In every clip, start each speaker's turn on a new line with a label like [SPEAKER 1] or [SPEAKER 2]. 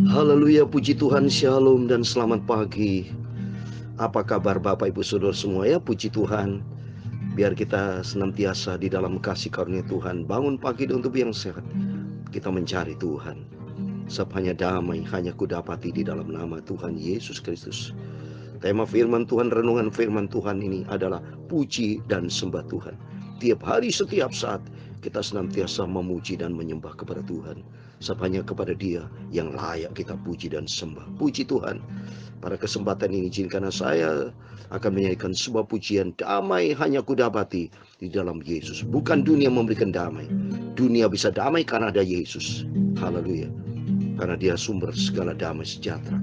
[SPEAKER 1] Haleluya, puji Tuhan, shalom dan selamat pagi. Apa kabar Bapak Ibu Saudara semua ya? Puji Tuhan. Biar kita senantiasa di dalam kasih karunia Tuhan. Bangun pagi dengan tubuh yang sehat. Kita mencari Tuhan. Sebab hanya damai hanya kudapati di dalam nama Tuhan Yesus Kristus. Tema firman Tuhan, renungan firman Tuhan ini adalah puji dan sembah Tuhan. Tiap hari, setiap saat kita senantiasa memuji dan menyembah kepada Tuhan. Sebab hanya kepada Dia yang layak kita puji dan sembah. Puji Tuhan. Pada kesempatan ini izinkan saya akan menyanyikan sebuah pujian, damai hanya kudapati di dalam Yesus. Bukan dunia memberikan damai. Dunia bisa damai karena ada Yesus. Haleluya. Karena Dia sumber segala damai sejahtera.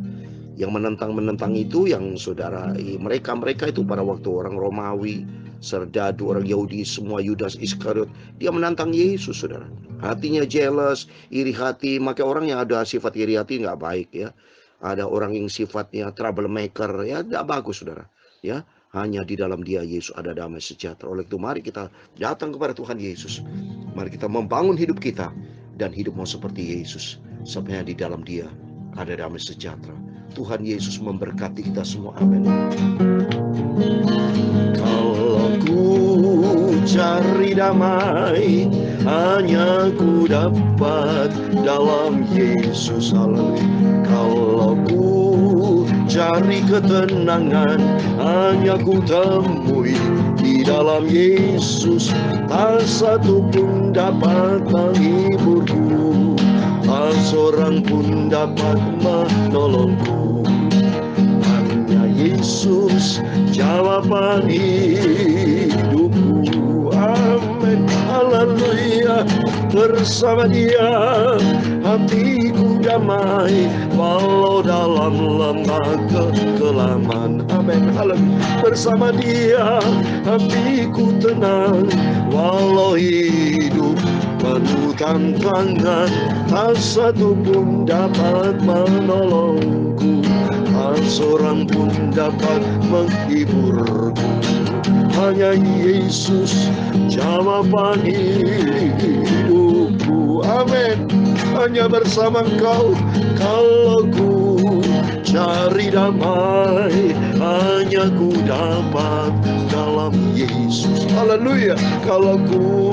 [SPEAKER 1] Yang menentang itu yang saudara, mereka itu pada waktu orang Romawi, serdadu, orang Yahudi, semua Yudas Iskariot, dia menantang Yesus, saudara. Hatinya jealous, iri hati. Maka orang yang ada sifat iri hati nggak baik ya. Ada orang yang sifatnya troublemaker ya, tidak bagus, saudara. Ya, hanya di dalam Dia Yesus ada damai sejahtera. Oleh itu mari kita datang kepada Tuhan Yesus. Mari kita membangun hidup kita dan hidup mau seperti Yesus. Sampai di dalam Dia ada damai sejahtera. Tuhan Yesus memberkati kita semua. Amin. Kalau ku cari damai, hanya ku dapat dalam Yesus. Kalau ku cari ketenangan, hanya ku temui di dalam Yesus. Tak satu pun dapat menghiburku, tak seorang pun dapat menolongku. Hanya Yesus jawaban hidupku. Amin, haleluya. Bersama Dia hatiku damai, walau dalam lembah kekelaman. Amin, haleluya. Bersama Dia hatiku tenang, walau hidup penuh tantangan. Tak satu pun dapat menolongku, tak seorang pun dapat menghiburku. Hanya Yesus jawaban hidupku. Amin. Hanya bersama Engkau kalau ku cari damai, hanya ku dapat dalam Yesus. Haleluya. Kalau ku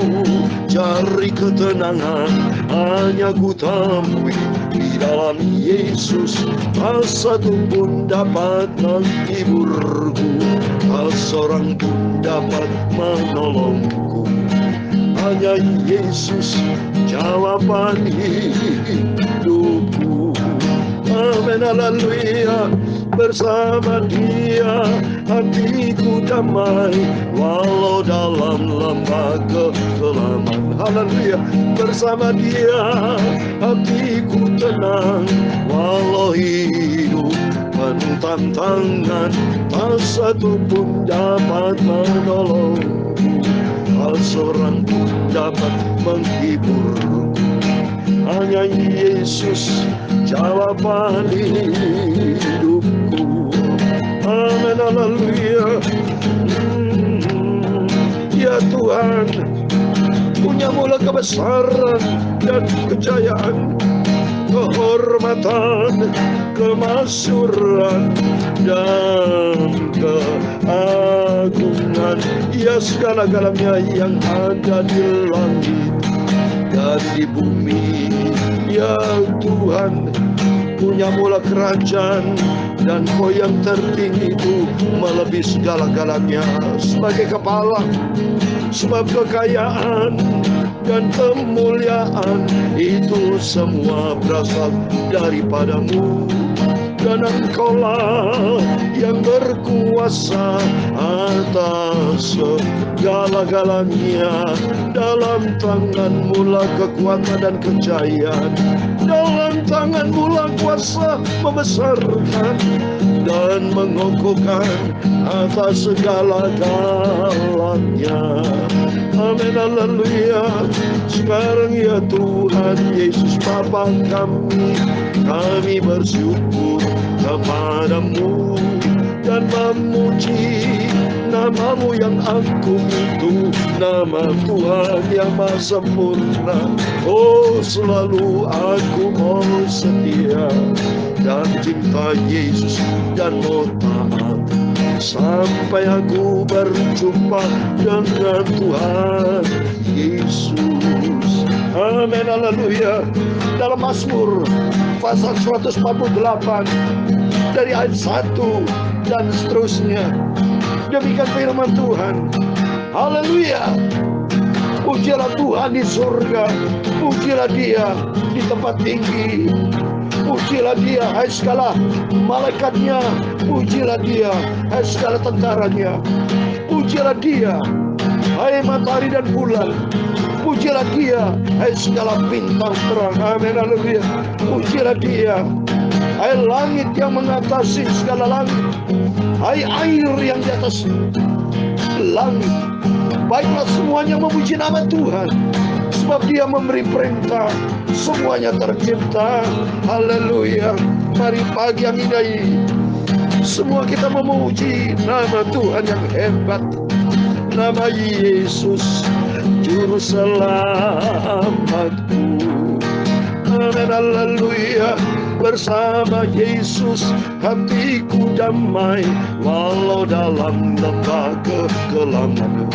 [SPEAKER 1] cari ketenangan, hanya ku temui di dalam Yesus. Tak satu pun dapat menghiburku, tak seorang pun dapat menolongku. Hanya Yesus jawaban hidupku. Amin, haleluya. Bersama Dia hatiku damai, walau dalam lembah kekelaman. Haleluya. Bersama Dia hatiku tenang, walau hidup penuh tantangan. Tak satu pun dapat menolongku, tak seorang pun dapat menghiburku. Hanya Yesus jawaban hidupku. Amin, haleluya. Ya Tuhan, punya mula kebesaran dan kejayaan, kehormatan, kemasyuran, dan keagungan. Ya segala-galanya yang ada di langit dan di bumi. Ya Tuhan, punya mula kerajaan, dan Kau yang tertinggi itu melebihi segala-galanya. Sebagai kepala, sebab kekayaan dan kemuliaan itu semua berasal daripada-Mu. Dan Engkaulah yang berkuasa atas segala-galanya. Dalam tangan-Mu lah kekuatan dan kejayaan, dalam tangan-Mu lah kuasa membesarkan dan mengokohkan atas segala-galanya. Amin, haleluya. Sekarang ya Tuhan Yesus Bapa kami bersyukur kepadamu dan memuji nama-Mu yang agung itu, nama Tuhan yang maha sempurna. Oh selalu aku mau setia dan cinta Yesus dan mau taat sampai aku berjumpa dengan Tuhan Yesus. Amin, haleluya. Dalam Mazmur pasal 148 dari ayat 1 dan seterusnya, demikian firman Tuhan. Haleluya. Pujilah Tuhan di surga, pujilah Dia di tempat tinggi, pujilah Dia hai segala malaikatnya, pujilah Dia hai segala tentaranya, pujilah Dia hai matahari dan bulan, pujilah Dia hai segala bintang terang. Amin, haleluya. Pujilah Dia hai langit yang mengatasi segala langit, hai air yang di atas langit. Baiklah semuanya memuji nama Tuhan, sebab Dia memberi perintah, semuanya tercipta. Haleluya. Mari pagi yang indah ini semua kita memuji nama Tuhan yang hebat, nama Yesus Juru Selamatku. Amin, haleluya. Bersama Yesus hatiku damai, walau dalam lembah kegelapan.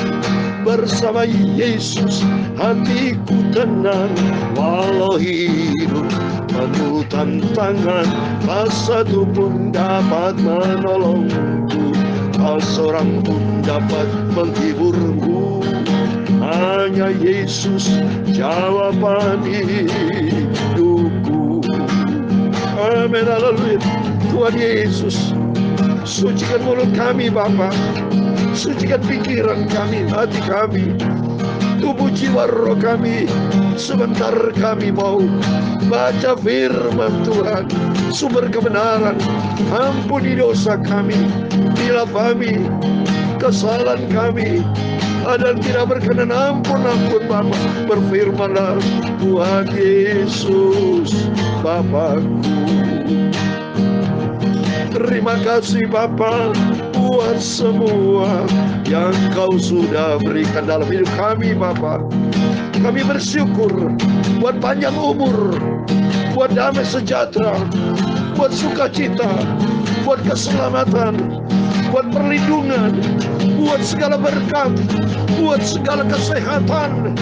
[SPEAKER 1] Bersama Yesus hatiku tenang, walau hidup penuh tantangan. Tak satu pun dapat menolongku, tak seorang pun dapat menghiburku. Hanya Yesus jawaban hidupku. Amin, haleluya. Tuhan Yesus, sucikan mulut kami Bapa, sucikan pikiran kami, hati kami, tubuh jiwa roh kami. Sebentar kami mau baca firman Tuhan, sumber kebenaran. Ampuni dosa kami, bila kami kesalahan kami ada yang tidak berkenan, ampun Bapa. Berfirmanlah Tuhan Yesus Bapakku. Terima kasih Bapa buat semua yang Kau sudah berikan dalam hidup kami Bapa. Kami bersyukur buat panjang umur, buat damai sejahtera, buat sukacita, buat keselamatan, buat perlindungan, buat segala berkat, buat segala kesehatan,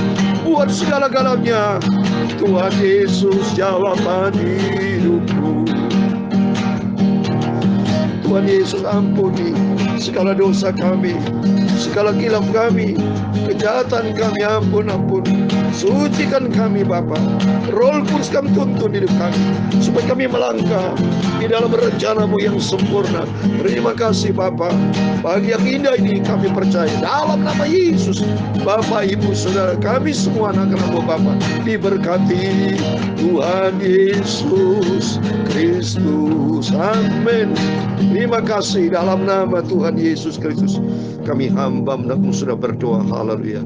[SPEAKER 1] buat segala-galanya. Tuhan Yesus jawaban hidupku. Tuhan Yesus ampuni segala dosa kami, segala kilaf kami, kejahatan kami. Ampun. Sucikan kami Bapa. Roh Kudus kami tuntun hidup kami, supaya kami melangkah di dalam rencana-Mu yang sempurna. Terima kasih Bapa. Pagi yang indah ini kami percaya dalam nama Yesus. Bapak, Ibu, Saudara kami semua anak-anak-Mu Bapa diberkati Tuhan Yesus Kristus. Amin. Terima kasih dalam nama Tuhan Yesus Kristus. Kami hamba menakmu sudah berdoa. Haleluya.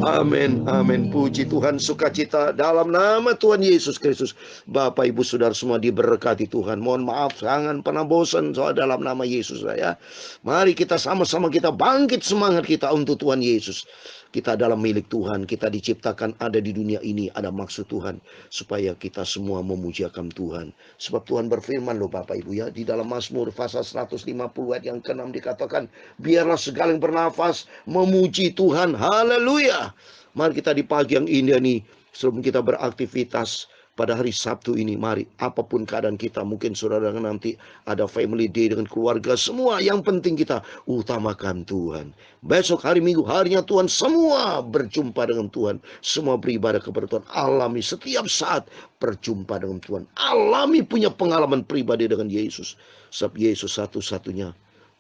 [SPEAKER 1] Amin. Puji Tuhan, sukacita dalam nama Tuhan Yesus Kristus. Bapak, Ibu, Saudara semua diberkati Tuhan. Mohon maaf, jangan pernah bosan soal dalam nama Yesus ya. Mari kita sama-sama kita bangkit semangat kita untuk Tuhan Yesus. Kita adalah milik Tuhan, kita diciptakan ada di dunia ini, ada maksud Tuhan supaya kita semua memujiakan Tuhan. Sebab Tuhan berfirman loh Bapak Ibu ya, di dalam Mazmur pasal 150 ayat yang ke-6 dikatakan, biarlah segala yang bernafas memuji Tuhan. Haleluya. Mari kita di pagi yang indah nih, sebelum kita beraktivitas pada hari Sabtu ini, mari apapun keadaan kita, mungkin saudara nanti ada family day dengan keluarga, semua yang penting kita utamakan Tuhan. Besok hari Minggu, harinya Tuhan, semua berjumpa dengan Tuhan, semua beribadah kepada Tuhan. Alami setiap saat berjumpa dengan Tuhan, alami punya pengalaman pribadi dengan Yesus. Sebab Yesus satu-satunya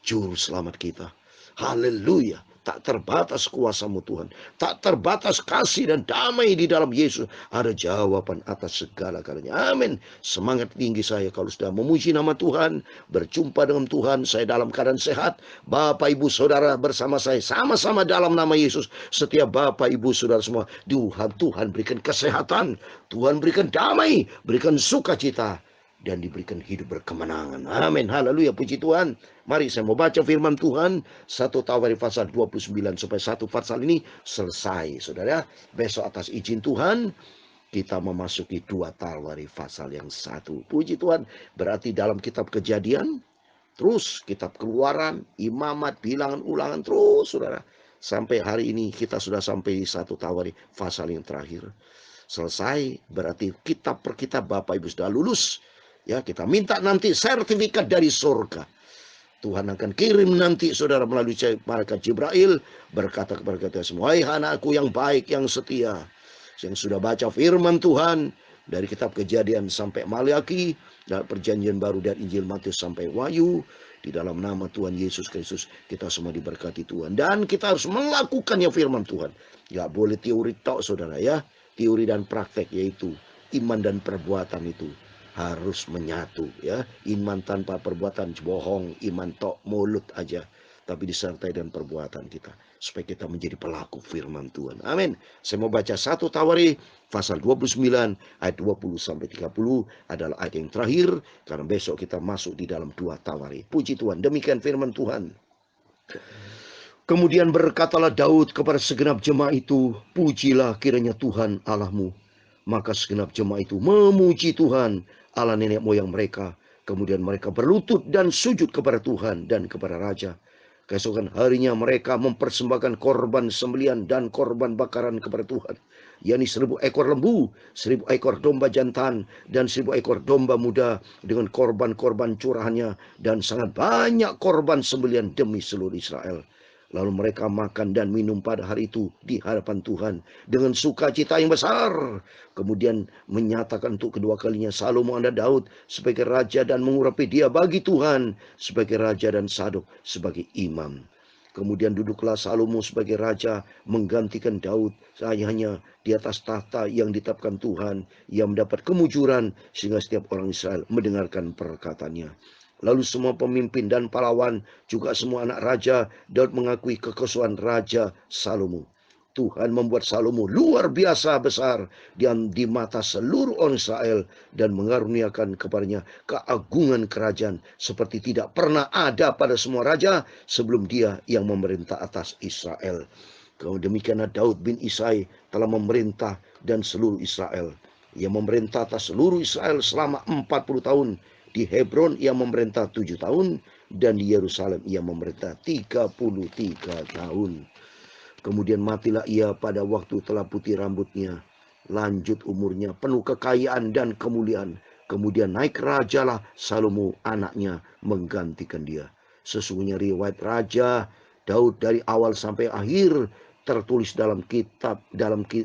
[SPEAKER 1] juru selamat kita. Haleluya. Tak terbatas kuasa-Mu Tuhan, tak terbatas kasih dan damai di dalam Yesus. Ada jawaban atas segala-galanya. Amin. Semangat tinggi saya kalau sudah memuji nama Tuhan, berjumpa dengan Tuhan, saya dalam keadaan sehat. Bapak, Ibu, Saudara bersama saya, sama-sama dalam nama Yesus. Setiap Bapak, Ibu, Saudara semua, Tuhan berikan kesehatan, Tuhan berikan damai, berikan sukacita, dan diberikan hidup berkemenangan. Amin. Haleluya. Puji Tuhan. Mari saya mau baca firman Tuhan 1 Tawarikh pasal 29 supaya satu pasal ini selesai. Saudara, besok atas izin Tuhan kita memasuki 2 Tawari pasal yang 1. Puji Tuhan, berarti dalam kitab Kejadian, terus kitab Keluaran, Imamat, Bilangan, Ulangan, terus saudara. Sampai hari ini kita sudah sampai di 1 Tawari pasal yang terakhir. Selesai, berarti kitab per kitab Bapak Ibu sudah lulus. Ya, kita minta nanti sertifikat dari surga. Tuhan akan kirim nanti saudara melalui malaikat Jibril berkata kepada kita semua, "Hai anakku yang baik, yang setia, yang sudah baca firman Tuhan dari kitab Kejadian sampai Maliaki, dan perjanjian baru dari Injil Matius sampai Wahyu, di dalam nama Tuhan Yesus Kristus kita semua diberkati Tuhan, dan kita harus melakukannya firman Tuhan. Gak boleh teori tok saudara ya, teori dan praktek, yaitu iman dan perbuatan itu harus menyatu ya. Iman tanpa perbuatan bohong, iman tok mulut aja, tapi disertai dengan perbuatan kita supaya kita menjadi pelaku firman Tuhan. Amin. Saya mau baca 1 Tawari pasal 29 ayat 20 sampai 30 adalah ayat yang terakhir, karena besok kita masuk di dalam 2 Tawari. Puji Tuhan, demikian firman Tuhan. Kemudian berkatalah Daud kepada segenap jemaah itu, "Pujilah kiranya Tuhan Allahmu." Maka segenap jemaah itu memuji Tuhan Allah nenek moyang mereka. Kemudian mereka berlutut dan sujud kepada Tuhan dan kepada Raja. Keesokan harinya mereka mempersembahkan korban sembelihan dan korban bakaran kepada Tuhan, yakni 1000 ekor lembu, 1000 ekor domba jantan, dan 1000 ekor domba muda dengan korban-korban curahannya, dan sangat banyak korban sembelihan demi seluruh Israel. Lalu mereka makan dan minum pada hari itu di hadapan Tuhan dengan sukacita yang besar. Kemudian menyatakan untuk kedua kalinya Salomo anak Daud sebagai raja, dan mengurapi dia bagi Tuhan sebagai raja, dan Sadok sebagai imam. Kemudian duduklah Salomo sebagai raja menggantikan Daud hanya di atas tahta yang ditetapkan Tuhan, yang mendapat kemujuran sehingga setiap orang Israel mendengarkan perkataannya. Lalu semua pemimpin dan pahlawan, juga semua anak raja, Daud mengakui kekuasaan Raja Salomo. Tuhan membuat Salomo luar biasa besar di mata seluruh orang Israel, dan mengaruniakan kepadanya keagungan kerajaan seperti tidak pernah ada pada semua raja sebelum dia yang memerintah atas Israel. Demikianlah Daud bin Isai telah memerintah dan seluruh Israel. Ia memerintah atas seluruh Israel selama 40 tahun. Di Hebron ia memerintah 7 tahun, dan di Yerusalem ia memerintah 33 tahun. Kemudian matilah ia pada waktu telah putih rambutnya, lanjut umurnya, penuh kekayaan dan kemuliaan. Kemudian naik rajalah Salomo anaknya menggantikan dia. Sesungguhnya riwayat Raja Daud dari awal sampai akhir tertulis dalam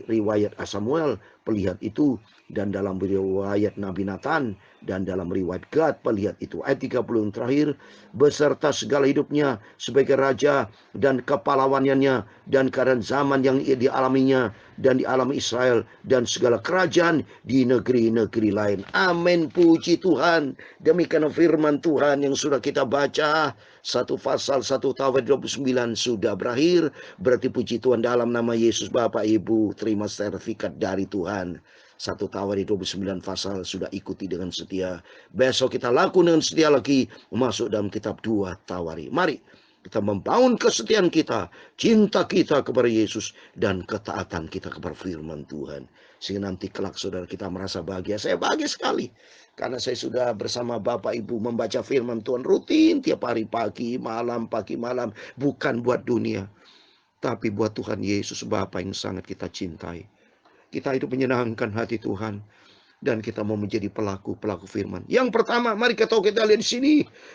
[SPEAKER 1] riwayat Samuel pelihat itu, dan dalam riwayat Nabi Nathan, dan dalam riwayat Gad pelihat itu. Ayat 30 yang terakhir, beserta segala hidupnya sebagai raja dan kepahlawanannya dan keadaan zaman yang dialaminya dan dialami Israel dan segala kerajaan di negeri-negeri lain. Amin, puji Tuhan. Demikian firman Tuhan yang sudah kita baca. 1 pasal 1 Tawari 29 sudah berakhir. Berarti puji Tuhan, dalam nama Yesus Bapak Ibu terima sertifikat dari Tuhan. 1 Tawari 29 pasal sudah ikuti dengan setia. Besok kita lakukan dengan setia lagi masuk dalam kitab 2 Tawari. Mari kita membangun kesetiaan kita, cinta kita kepada Yesus, dan ketaatan kita kepada firman Tuhan. Sehingga nanti kelak saudara kita merasa bahagia. Saya bahagia sekali karena saya sudah bersama Bapak Ibu membaca firman Tuhan rutin tiap hari, pagi malam. Bukan buat dunia, tapi buat Tuhan Yesus Bapa yang sangat kita cintai. Kita hidup menyenangkan hati Tuhan, dan kita mau menjadi pelaku firman. Yang pertama, mari kita lihat di sini.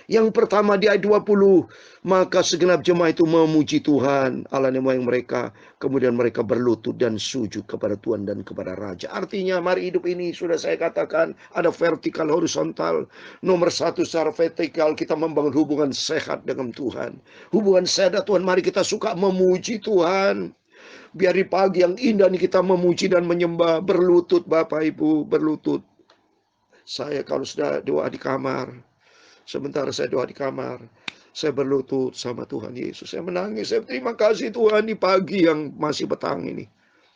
[SPEAKER 1] Yang pertama di ayat 20, maka segenap jemaah itu memuji Tuhan Allah nenek moyang mereka. Kemudian mereka berlutut dan sujud kepada Tuhan dan kepada Raja. Artinya mari hidup ini sudah saya katakan ada vertikal, horizontal. Nomor 1 secara vertikal kita membangun hubungan sehat dengan Tuhan. Hubungan sehat Tuhan, mari kita suka memuji Tuhan. Biar di pagi yang indah ini kita memuji dan menyembah, berlutut Bapak Ibu, berlutut. Saya kalau sudah doa di kamar, sementara saya doa di kamar, saya berlutut sama Tuhan Yesus. Saya menangis, saya terima kasih Tuhan di pagi yang masih petang ini.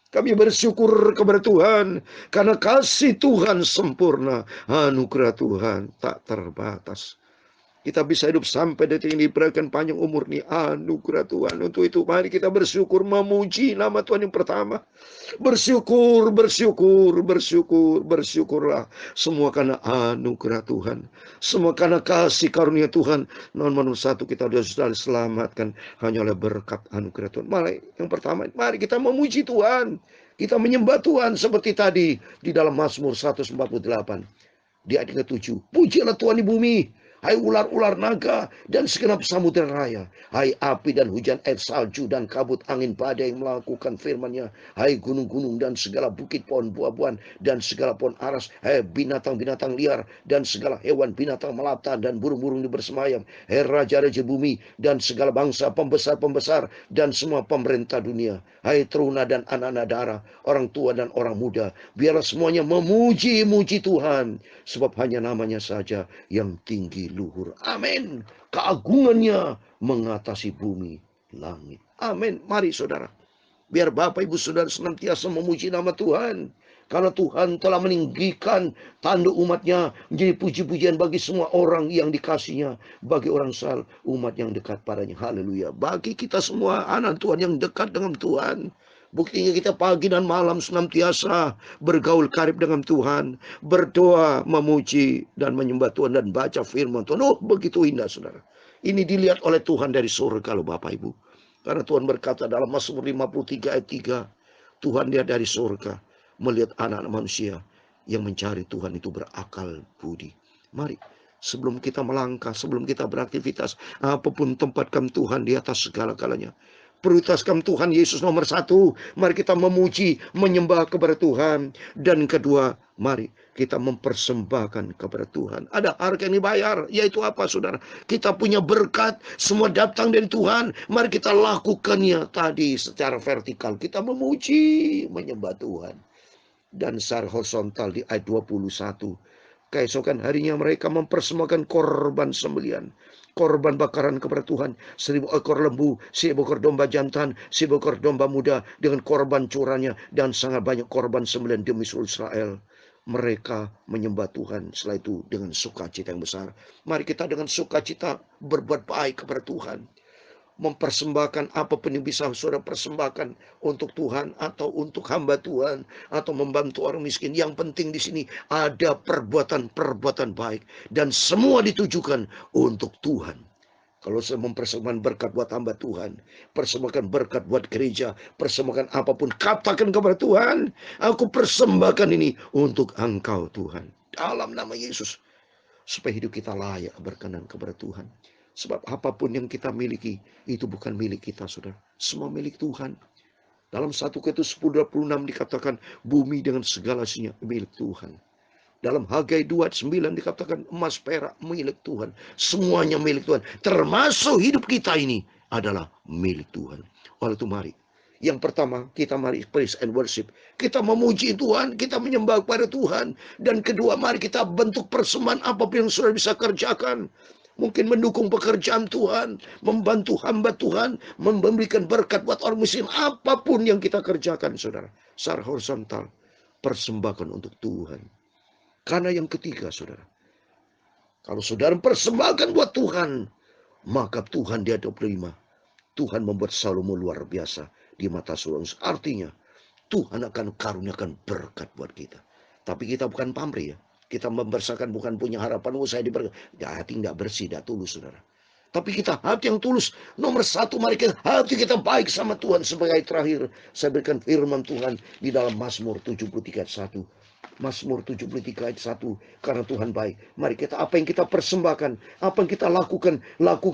[SPEAKER 1] Kami bersyukur kepada Tuhan karena kasih Tuhan sempurna, anugerah Tuhan tak terbatas. Kita bisa hidup sampai detik ini, diberikan panjang umur nih, anugerah Tuhan. Untuk itu mari kita bersyukur, memuji nama Tuhan yang pertama. Bersyukur, bersyukur, bersyukur, bersyukurlah. Semua karena anugerah Tuhan. Semua karena kasih karunia Tuhan. Nomor satu, kita sudah diselamatkan hanya oleh berkat anugerah Tuhan. Mari yang pertama, mari kita memuji Tuhan. Kita menyembah Tuhan seperti tadi di dalam Mazmur 148. Di ayat ke-7. Pujilah Tuhan di bumi, hai ular-ular naga dan segenap samudera raya, hai api dan hujan air salju dan kabut angin badai yang melakukan firman-Nya, hai gunung-gunung dan segala bukit pohon buah-buahan dan segala pohon aras, hai binatang-binatang liar dan segala hewan binatang melata dan burung-burung di bersemayam, hai raja-raja bumi dan segala bangsa, pembesar-pembesar dan semua pemerintah dunia, hai teruna dan anak-anak darah, orang tua dan orang muda, biarlah semuanya memuji-muji Tuhan, sebab hanya namanya saja yang tinggi luhur. Amin. Keagungannya mengatasi bumi, langit. Amin. Mari saudara, biar Bapak Ibu Saudara senantiasa memuji nama Tuhan. Karena Tuhan telah meninggikan tanduk umatnya menjadi puji-pujian bagi semua orang yang dikasihnya. Bagi orang umat yang dekat padanya. Haleluya. Bagi kita semua anak Tuhan yang dekat dengan Tuhan. Buktinya kita pagi dan malam senantiasa bergaul karib dengan Tuhan, berdoa, memuji, dan menyembah Tuhan, dan baca firman Tuhan. Oh, begitu indah, saudara. Ini dilihat oleh Tuhan dari surga loh Bapak Ibu. Karena Tuhan berkata dalam Mazmur 53 ayat 3, Tuhan dia dari surga melihat anak-anak manusia yang mencari Tuhan itu berakal budi. Mari, sebelum kita melangkah, sebelum kita beraktivitas, apapun tempatkan Tuhan di atas segala-galanya. Prioritaskan Tuhan Yesus nomor satu. Mari kita memuji, menyembah kepada Tuhan. Dan kedua, mari kita mempersembahkan kepada Tuhan. Ada harga yang dibayar, yaitu apa saudara? Kita punya berkat, semua datang dari Tuhan. Mari kita lakukannya tadi secara vertikal. Kita memuji, menyembah Tuhan. Dan secara horizontal di ayat 21. Keesokan harinya mereka mempersembahkan korban sembelihan, korban bakaran kepada Tuhan, 1000 ekor lembu, 1000 ekor domba jantan, 1000 ekor domba muda dengan korban curahnya, dan sangat banyak korban sembelihan demi seluruh Israel. Mereka menyembah Tuhan setelah itu dengan sukacita yang besar. Mari kita dengan sukacita berbuat baik kepada Tuhan. Mempersembahkan apapun yang bisa saudara persembahkan untuk Tuhan atau untuk hamba Tuhan atau membantu orang miskin. Yang penting di sini ada perbuatan-perbuatan baik dan semua ditujukan untuk Tuhan. Kalau saya mempersembahkan berkat buat hamba Tuhan, persembahkan berkat buat gereja, persembahkan apapun, katakan kepada Tuhan, aku persembahkan ini untuk Engkau Tuhan. Dalam nama Yesus. Supaya hidup kita layak berkenan kepada Tuhan. Sebab apapun yang kita miliki, itu bukan milik kita, saudara. Semua milik Tuhan. Dalam 1 Korintus 10:26 dikatakan, bumi dengan segala isinya milik Tuhan. Dalam Hagai 2:9 dikatakan, emas perak milik Tuhan. Semuanya milik Tuhan. Termasuk hidup kita ini adalah milik Tuhan. Oleh itu mari. Yang pertama, kita mari praise and worship. Kita memuji Tuhan, kita menyembah kepada Tuhan. Dan kedua, mari kita bentuk persembahan apapun yang sudah bisa kerjakan. Mungkin mendukung pekerjaan Tuhan, membantu hamba Tuhan, memberikan berkat buat orang miskin. Apapun yang kita kerjakan, saudara. Secara horizontal, persembahkan untuk Tuhan. Karena yang ketiga, saudara. Kalau saudara persembahkan buat Tuhan, maka Tuhan dia 25. Tuhan membuat Salomo luar biasa di mata Salomo. Artinya, Tuhan akan karuniakan berkat buat kita. Tapi kita bukan pamrih ya. Kita membesarkan bukan punya harapan, saya diberkati. Hati nggak bersih, nggak tulus, saudara. Tapi kita hati yang tulus. Nomor satu, mari kita hati kita baik sama Tuhan. Sebagai terakhir, saya berikan firman Tuhan di dalam Mazmur 73 ayat 1. Mazmur 73 ayat 1. Karena Tuhan baik. Mari kita, apa yang kita persembahkan, apa yang kita lakukan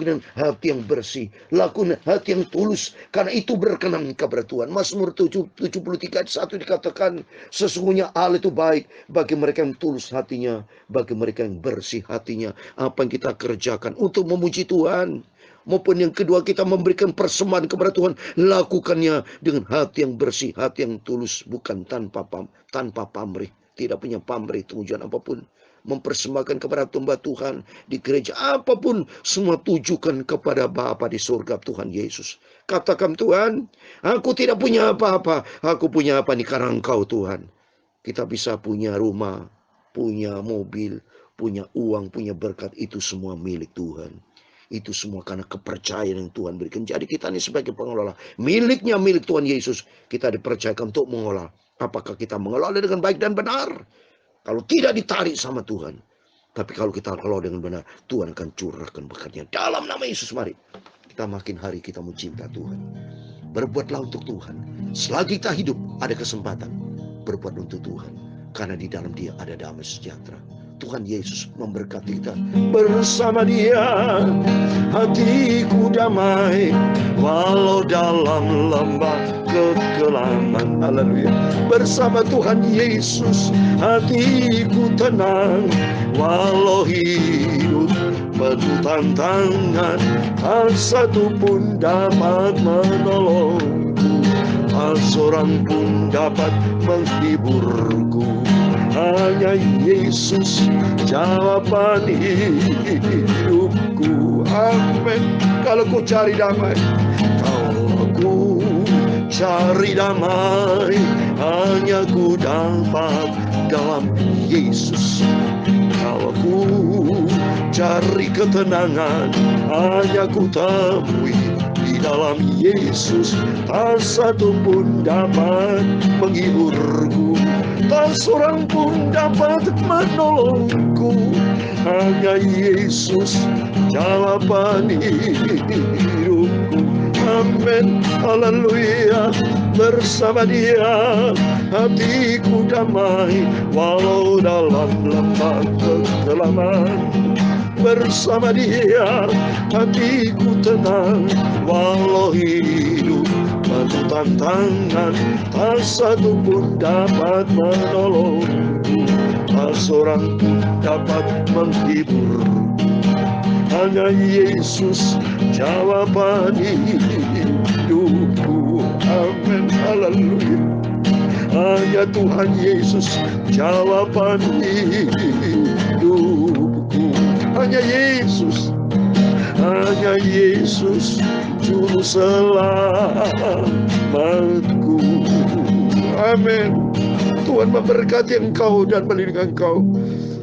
[SPEAKER 1] dengan hati yang bersih. Lakukan hati yang tulus. Karena itu berkenan kepada Tuhan. Mazmur 73 ayat 1 dikatakan, sesungguhnya Allah itu baik bagi mereka yang tulus hatinya, bagi mereka yang bersih hatinya. Apa yang kita kerjakan untuk memuji Tuhan, maupun yang kedua kita memberikan persembahan kepada Tuhan, lakukannya dengan hati yang bersih, hati yang tulus, bukan tanpa pamrih, tidak punya pamrih tujuan apapun. Mempersembahkan kepada hamba Tuhan di gereja apapun, semua tujukan kepada Bapa di surga, Tuhan Yesus. Katakan, Tuhan, aku tidak punya apa-apa, aku punya apa nih karena Engkau Tuhan. Kita bisa punya rumah, punya mobil, punya uang, punya berkat, itu semua milik Tuhan. Itu semua karena kepercayaan yang Tuhan berikan. Jadi kita ini sebagai pengelola, miliknya milik Tuhan Yesus, kita dipercayakan untuk mengelola. Apakah kita mengelola dengan baik dan benar? Kalau tidak ditarik sama Tuhan. Tapi kalau kita kelola dengan benar, Tuhan akan curahkan berkatnya. Dalam nama Yesus, mari kita makin hari kita mau cinta Tuhan. Berbuatlah untuk Tuhan. Selagi kita hidup, ada kesempatan berbuat untuk Tuhan. Karena di dalam Dia ada damai sejahtera. Tuhan Yesus memberkati kita. Bersama Dia hatiku damai, walau dalam lembah kekelaman. Haleluya. Bersama Tuhan Yesus hatiku tenang, walau hidup penuh tantangan, tak satu pun dapat menolongku, tak seorang pun dapat menghiburku. Hanya Yesus jawaban hidupku. Amin. Kalau ku cari damai, kalau ku cari damai, hanya ku dapat dalam Yesus. Kalau ku cari ketenangan, hanya ku temui di dalam Yesus. Tak satu pun dapat menghiburku, tak seorang pun dapat menolongku. Hanya Yesus jawaban hidupku. Amin. Haleluya. Bersama Dia hatiku damai, walau dalam lembah kekelaman. Bersama Dia hatiku tenang, walau hidup penuh tantangan, tak satu pun dapat menolongku, tak seorang pun dapat menghibur. Hanya Yesus jawaban hidupku. Amin. Haleluya. Hanya Tuhan Yesus jawaban hidupku. Hanya Yesus, hanya Yesus juru selamatku. Amin. Tuhan memberkati engkau dan melindungi engkau.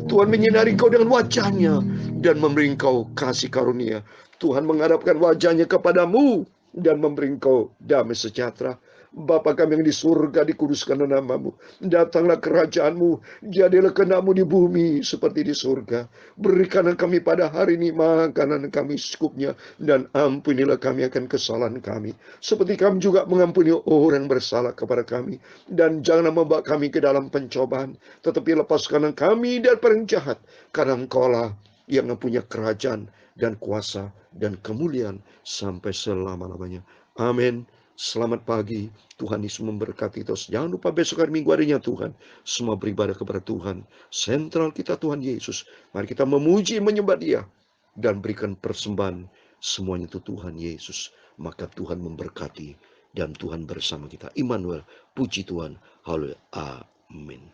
[SPEAKER 1] Tuhan menyinari engkau dengan wajahnya dan memberi engkau kasih karunia. Tuhan menghadapkan wajahnya kepadamu dan memberi engkau damai sejahtera. Bapa kami yang di surga, dikuduskanlah namamu. Datanglah kerajaanmu, jadilah kehendakmu di bumi seperti di surga. Berikanlah kami pada hari ini makanan kami secukupnya, dan ampunilah kami akan kesalahan kami, seperti kami juga mengampuni orang bersalah kepada kami. Dan janganlah membawa kami ke dalam pencobaan, tetapi lepaskanlah kami dari orang jahat, karena Engkaulah yang mempunyai kerajaan dan kuasa dan kemuliaan sampai selama-lamanya. Amin. Selamat pagi, Tuhan Yesus memberkati kita. Jangan lupa besok hari Minggu harinya Tuhan, semua beribadah kepada Tuhan. Sentral kita Tuhan Yesus. Mari kita memuji, menyembah Dia, dan berikan persembahan semuanya itu Tuhan Yesus. Maka Tuhan memberkati dan Tuhan bersama kita. Immanuel, puji Tuhan. Haleluya. Amin.